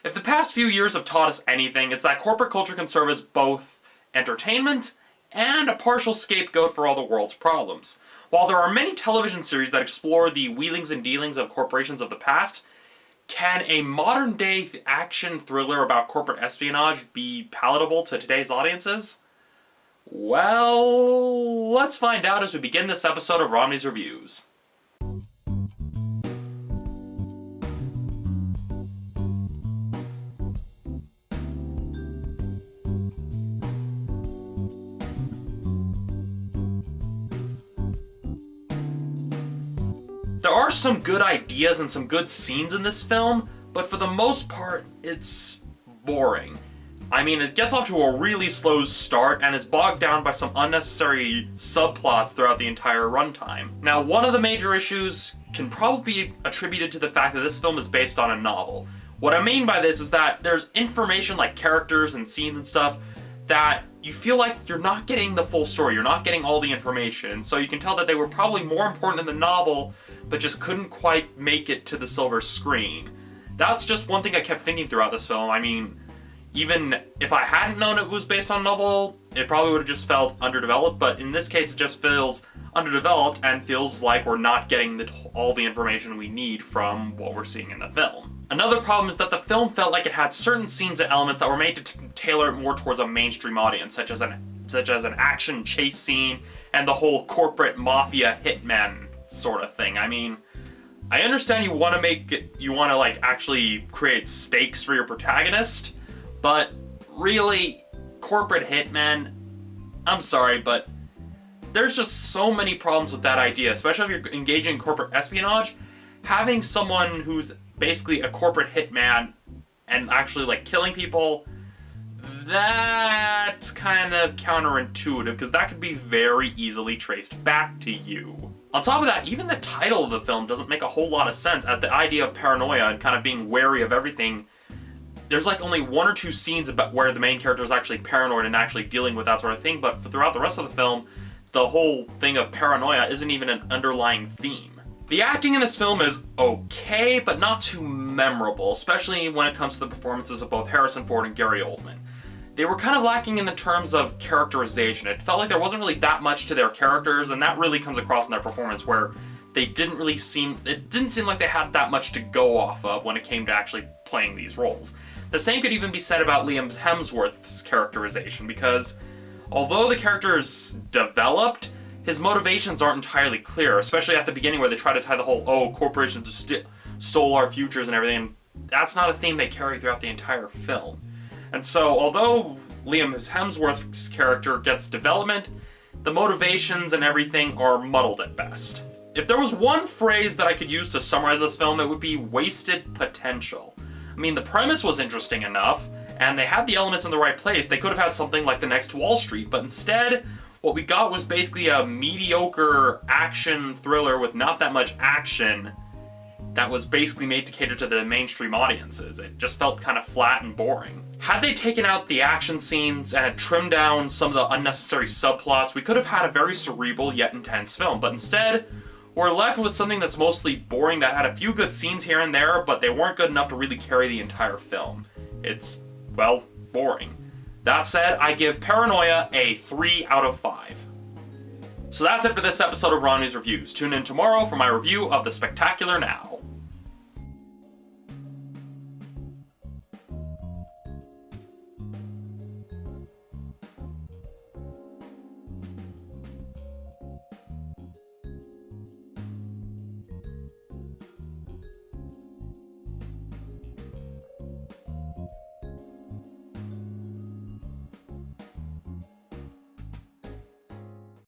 If the past few years have taught us anything, it's that corporate culture can serve as both entertainment and a partial scapegoat for all the world's problems. While there are many television series that explore the wheelings and dealings of corporations of the past, can a modern-day action thriller about corporate espionage be palatable to today's audiences? Well, let's find out as we begin this episode of Romney's Reviews. There are some good ideas and some good scenes in this film, but for the most part, it's boring. I mean, it gets off to a really slow start and is bogged down by some unnecessary subplots throughout the entire runtime. Now, one of the major issues can probably be attributed to the fact that this film is based on a novel. What I mean by this is that there's information like characters and scenes and stuff that you feel like you're not getting the full story, you're not getting all the information, so you can tell that they were probably more important in the novel, but just couldn't quite make it to the silver screen. That's just one thing I kept thinking throughout this film. I mean, even if I hadn't known it was based on a novel, it probably would have just felt underdeveloped, but in this case it just feels underdeveloped and feels like we're not getting all the information we need from what we're seeing in the film. Another problem is that the film felt like it had certain scenes and elements that were made to tailor it more towards a mainstream audience, such as an action chase scene and the whole corporate mafia hitman sort of thing. I mean, I understand you want to like actually create stakes for your protagonist, but really, corporate hitman, I'm sorry, but there's just so many problems with that idea, especially if you're engaging in corporate espionage. Having someone who's basically a corporate hitman and actually like killing people, that's kind of counterintuitive because that could be very easily traced back to you. On top of that, even the title of the film doesn't make a whole lot of sense, as the idea of paranoia and kind of being wary of everything. There's like only one or two scenes about where the main character is actually paranoid and actually dealing with that sort of thing, but throughout the rest of the film, the whole thing of paranoia isn't even an underlying theme. The acting in this film is okay, but not too memorable, especially when it comes to the performances of both Harrison Ford and Gary Oldman. They were kind of lacking in the terms of characterization. It felt like there wasn't really that much to their characters, and that really comes across in their performance, where it didn't seem like they had that much to go off of when it came to actually playing these roles. The same could even be said about Liam Hemsworth's characterization, because although the character is developed, his motivations aren't entirely clear, especially at the beginning where they try to tie the whole, corporations just stole our futures and everything. That's not a theme they carry throughout the entire film. And so, although Liam Hemsworth's character gets development, the motivations and everything are muddled at best. If there was one phrase that I could use to summarize this film, it would be wasted potential. I mean, the premise was interesting enough, and they had the elements in the right place. They could have had something like The Next Wall Street, but instead, what we got was basically a mediocre action thriller with not that much action that was basically made to cater to the mainstream audiences. It just felt kind of flat and boring. Had they taken out the action scenes and had trimmed down some of the unnecessary subplots, we could have had a very cerebral yet intense film, but instead, we're left with something that's mostly boring, that had a few good scenes here and there, but they weren't good enough to really carry the entire film. It's, well, boring. That said, I give Paranoia a 3 out of 5. So that's it for this episode of Romney's Reviews. Tune in tomorrow for my review of The Spectacular Now.